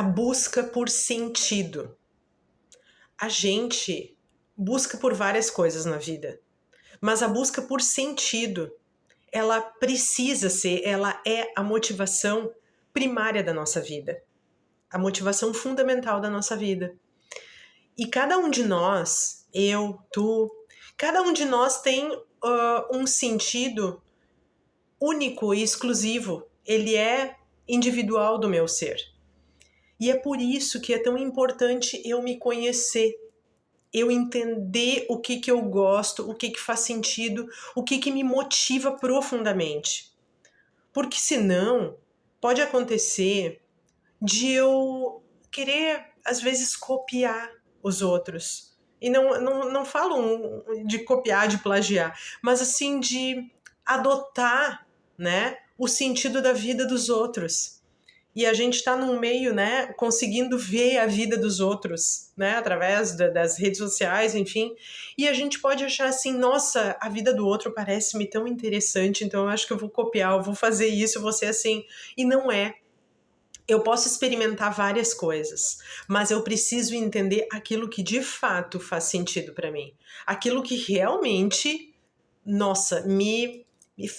a busca por sentido. A gente busca por várias coisas na vida, mas a busca por sentido, ela precisa ser, ela é a motivação primária da nossa vida, a motivação fundamental da nossa vida. E cada um de nós, eu, tu, cada um de nós tem um sentido único e exclusivo. Ele é individual do meu ser. E é por isso que é tão importante eu me conhecer, eu entender o que eu gosto, o que faz sentido, o que me motiva profundamente. Porque senão pode acontecer de eu querer, às vezes, copiar os outros. E não falo de copiar, de plagiar, mas assim de adotar, né, o sentido da vida dos outros. E a gente está num meio, né, conseguindo ver a vida dos outros, né, através das redes sociais, enfim. E a gente pode achar assim, nossa, a vida do outro parece-me tão interessante, então eu acho que eu vou copiar, eu vou fazer isso, eu vou ser assim. E não é. Eu posso experimentar várias coisas, mas eu preciso entender aquilo que de fato faz sentido para mim. Aquilo que realmente, nossa, me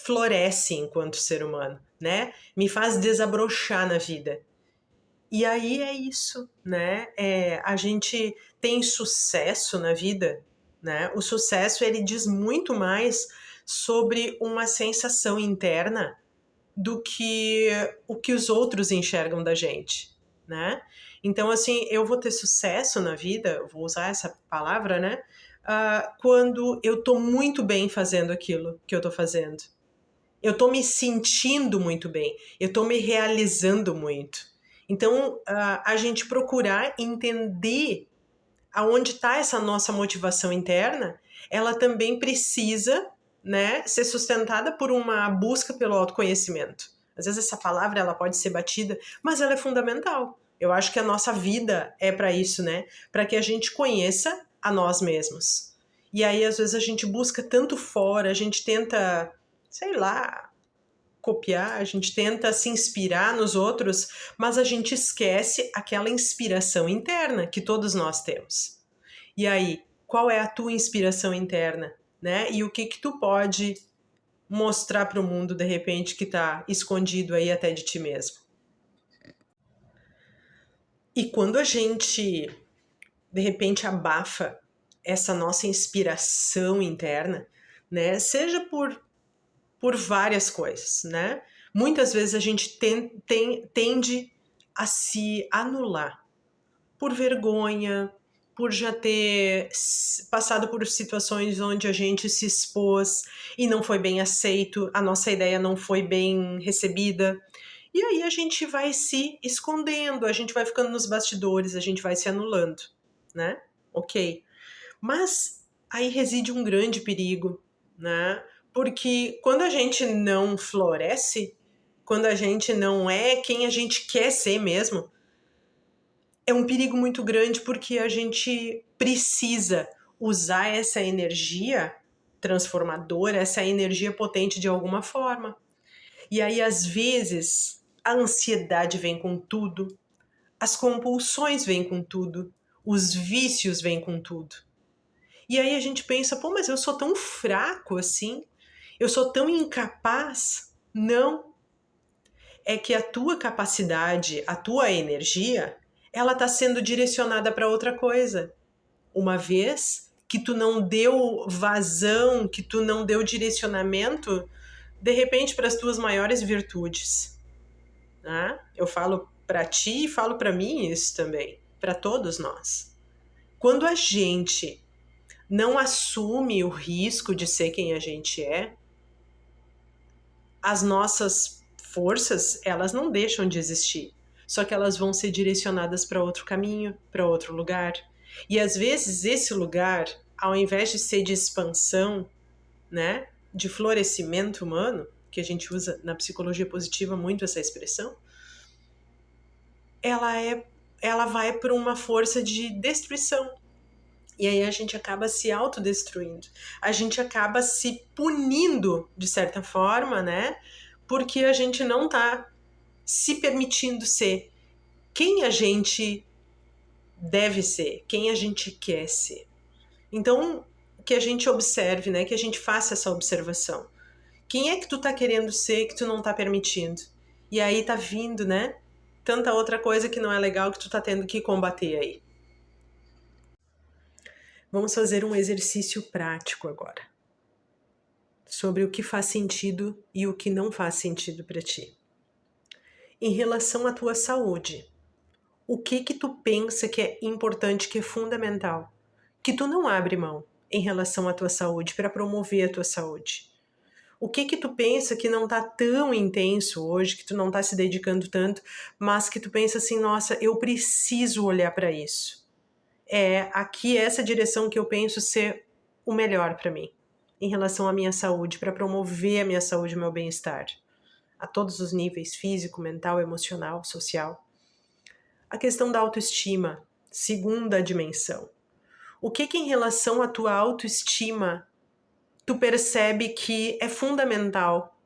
floresce enquanto ser humano, né? Me faz desabrochar na vida. E aí é isso, né? A gente tem sucesso na vida, né? O sucesso, ele diz muito mais sobre uma sensação interna do que o que os outros enxergam da gente, né? Então, assim, eu vou ter sucesso na vida, vou usar essa palavra, né? Quando eu tô muito bem fazendo aquilo que eu tô fazendo. Eu tô me sentindo muito bem, eu tô me realizando muito. Então, a gente procurar entender aonde está essa nossa motivação interna, ela também precisa, né, ser sustentada por uma busca pelo autoconhecimento. Às vezes essa palavra ela pode ser batida, mas ela é fundamental. Eu acho que a nossa vida é para isso, né? Para que a gente conheça a nós mesmos. E aí, às vezes, a gente busca tanto fora, a gente tenta, sei lá, copiar, a gente tenta se inspirar nos outros, mas a gente esquece aquela inspiração interna que todos nós temos. E aí, qual é a tua inspiração interna, né? E o que tu pode mostrar para o mundo, de repente, que está escondido aí até de ti mesmo? E quando a gente, de repente, abafa essa nossa inspiração interna, né? Seja por várias coisas, né? Muitas vezes a gente tende a se anular por vergonha, por já ter passado por situações onde a gente se expôs e não foi bem aceito, a nossa ideia não foi bem recebida. E aí a gente vai se escondendo, a gente vai ficando nos bastidores, a gente vai se anulando, né? Ok. Mas aí reside um grande perigo, né? Porque quando a gente não floresce, quando a gente não é quem a gente quer ser mesmo, é um perigo muito grande porque a gente precisa usar essa energia transformadora, essa energia potente de alguma forma. E aí, às vezes, a ansiedade vem com tudo, as compulsões vêm com tudo, os vícios vêm com tudo. E aí a gente pensa, pô, mas eu sou tão fraco assim? Eu sou tão incapaz? Não. É que a tua capacidade, a tua energia, ela está sendo direcionada para outra coisa. Uma vez que tu não deu vazão, que tu não deu direcionamento, de repente, para as tuas maiores virtudes. Né? Eu falo para ti e falo para mim isso também, para todos nós. Quando a gente não assume o risco de ser quem a gente é, as nossas forças, elas não deixam de existir. Só que elas vão ser direcionadas para outro caminho, para outro lugar. E às vezes esse lugar, ao invés de ser de expansão, né, de florescimento humano, que a gente usa na psicologia positiva muito essa expressão, ela vai para uma força de destruição. E aí a gente acaba se autodestruindo. A gente acaba se punindo, de certa forma, né? Porque a gente não tá se permitindo ser quem a gente deve ser, quem a gente quer ser. Então, que a gente observe, né? Que a gente faça essa observação. Quem é que tu tá querendo ser que tu não tá permitindo? E aí tá vindo, né? Tanta outra coisa que não é legal que tu tá tendo que combater aí. Vamos fazer um exercício prático agora. Sobre o que faz sentido e o que não faz sentido para ti. Em relação à tua saúde, o que tu pensa que é importante, que é fundamental, que tu não abre mão em relação à tua saúde, para promover a tua saúde? O que tu pensa que não tá tão intenso hoje, que tu não tá se dedicando tanto, mas que tu pensa assim, nossa, eu preciso olhar para isso. É aqui essa direção que eu penso ser o melhor para mim, em relação à minha saúde, para promover a minha saúde e o meu bem-estar, a todos os níveis, físico, mental, emocional, social. A questão da autoestima, segunda dimensão. O que em relação à tua autoestima tu percebe que é fundamental,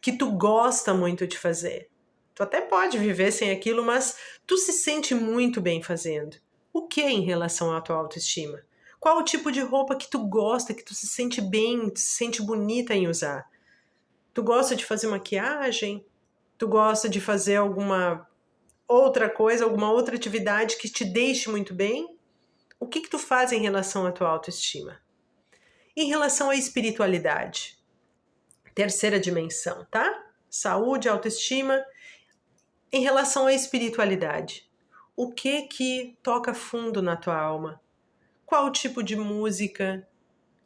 que tu gosta muito de fazer? Tu até pode viver sem aquilo, mas tu se sente muito bem fazendo. O que em relação à tua autoestima? Qual o tipo de roupa que tu gosta, que tu se sente bem, tu se sente bonita em usar? Tu gosta de fazer maquiagem? Tu gosta de fazer alguma outra coisa, alguma outra atividade que te deixe muito bem? O que tu faz em relação à tua autoestima? Em relação à espiritualidade, terceira dimensão, tá? Saúde, autoestima. Em relação à espiritualidade, o que toca fundo na tua alma? Qual o tipo de música?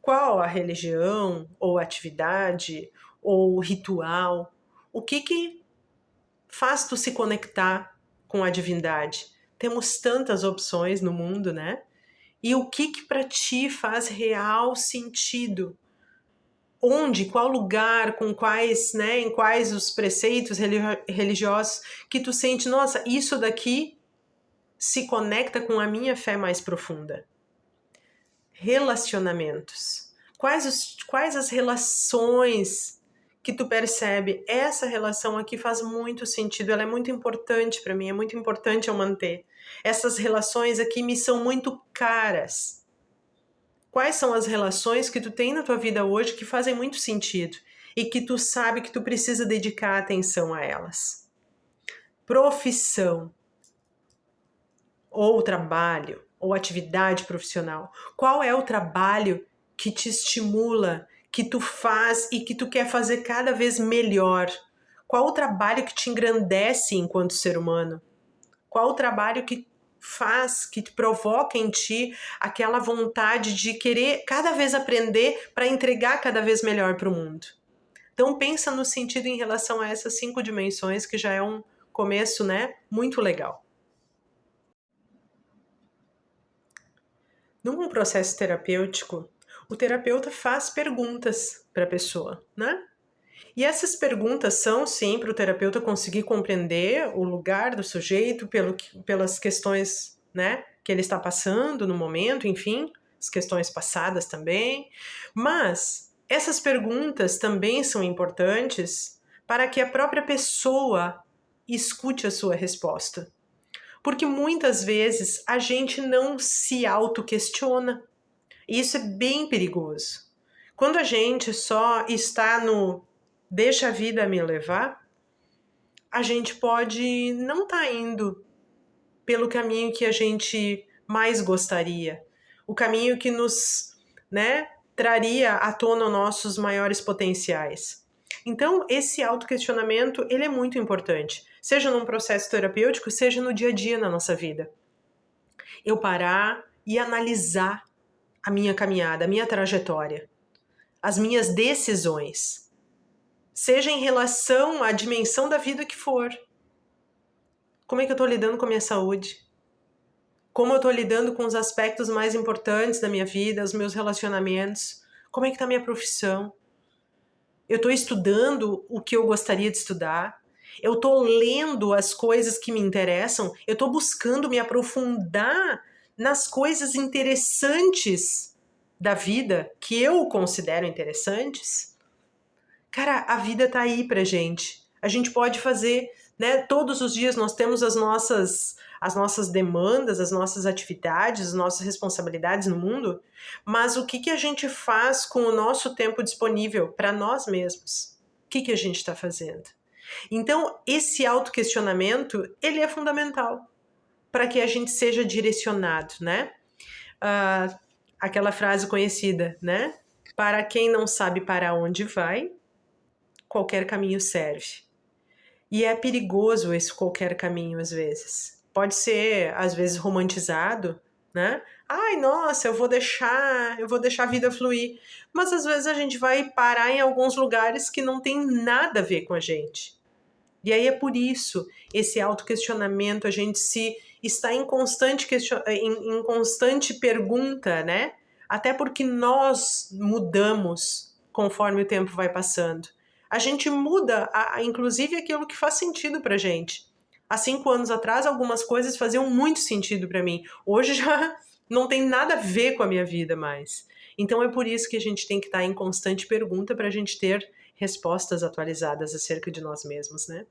Qual a religião, ou atividade, ou ritual? O que faz tu se conectar com a divindade? Temos tantas opções no mundo, né? E o que para ti faz real sentido? Onde, qual lugar, com quais, né, em quais os preceitos religiosos que tu sente, nossa, isso daqui se conecta com a minha fé mais profunda? Relacionamentos. Quais as relações que tu percebe? Essa relação aqui faz muito sentido, ela é muito importante para mim, é muito importante eu manter. Essas relações aqui me são muito caras. Quais são as relações que tu tem na tua vida hoje que fazem muito sentido e que tu sabe que tu precisa dedicar atenção a elas? Profissão, ou trabalho, ou atividade profissional. Qual é o trabalho que te estimula, que tu faz e que tu quer fazer cada vez melhor? Qual o trabalho que te engrandece enquanto ser humano? Qual o trabalho que faz, que te provoca em ti aquela vontade de querer cada vez aprender para entregar cada vez melhor para o mundo? Então pensa no sentido em relação a essas 5 dimensões, que já é um começo, né, muito legal. Num processo terapêutico, o terapeuta faz perguntas para a pessoa, né? E essas perguntas são, sim, para o terapeuta conseguir compreender o lugar do sujeito pelas questões, né, que ele está passando no momento, enfim, as questões passadas também. Mas essas perguntas também são importantes para que a própria pessoa escute a sua resposta. Porque muitas vezes a gente não se auto-questiona. E isso é bem perigoso. Quando a gente só está no deixa a vida me levar, a gente pode não estar indo pelo caminho que a gente mais gostaria, o caminho que nos, né, traria à tona nossos maiores potenciais. Então, esse autoquestionamento, ele é muito importante, seja num processo terapêutico, seja no dia a dia na nossa vida. Eu parar e analisar a minha caminhada, a minha trajetória, as minhas decisões, seja em relação à dimensão da vida que for. Como é que eu estou lidando com a minha saúde? Como eu estou lidando com os aspectos mais importantes da minha vida, os meus relacionamentos? Como é que está a minha profissão? Eu estou estudando o que eu gostaria de estudar? Eu estou lendo as coisas que me interessam? Eu estou buscando me aprofundar nas coisas interessantes da vida, que eu considero interessantes? Cara, a vida tá aí pra gente. A gente pode fazer né? Todos os dias nós temos as nossas demandas, as nossas atividades, as nossas responsabilidades no mundo, mas o que a gente faz com o nosso tempo disponível para nós mesmos? O que a gente está fazendo? Então, esse autoquestionamento, ele é fundamental para que a gente seja direcionado, né? Aquela frase conhecida, né? Para quem não sabe para onde vai, qualquer caminho serve. E é perigoso esse qualquer caminho, às vezes. Pode ser, às vezes, romantizado, né? Ai, nossa, eu vou deixar a vida fluir. Mas, às vezes, a gente vai parar em alguns lugares que não tem nada a ver com a gente. E aí é por isso, esse autoquestionamento, a gente está em constante, em constante pergunta, né? Até porque nós mudamos conforme o tempo vai passando. A gente muda, inclusive, aquilo que faz sentido pra gente. Há 5 anos atrás, algumas coisas faziam muito sentido para mim. Hoje já não tem nada a ver com a minha vida mais. Então é por isso que a gente tem que estar em constante pergunta para a gente ter respostas atualizadas acerca de nós mesmos, né?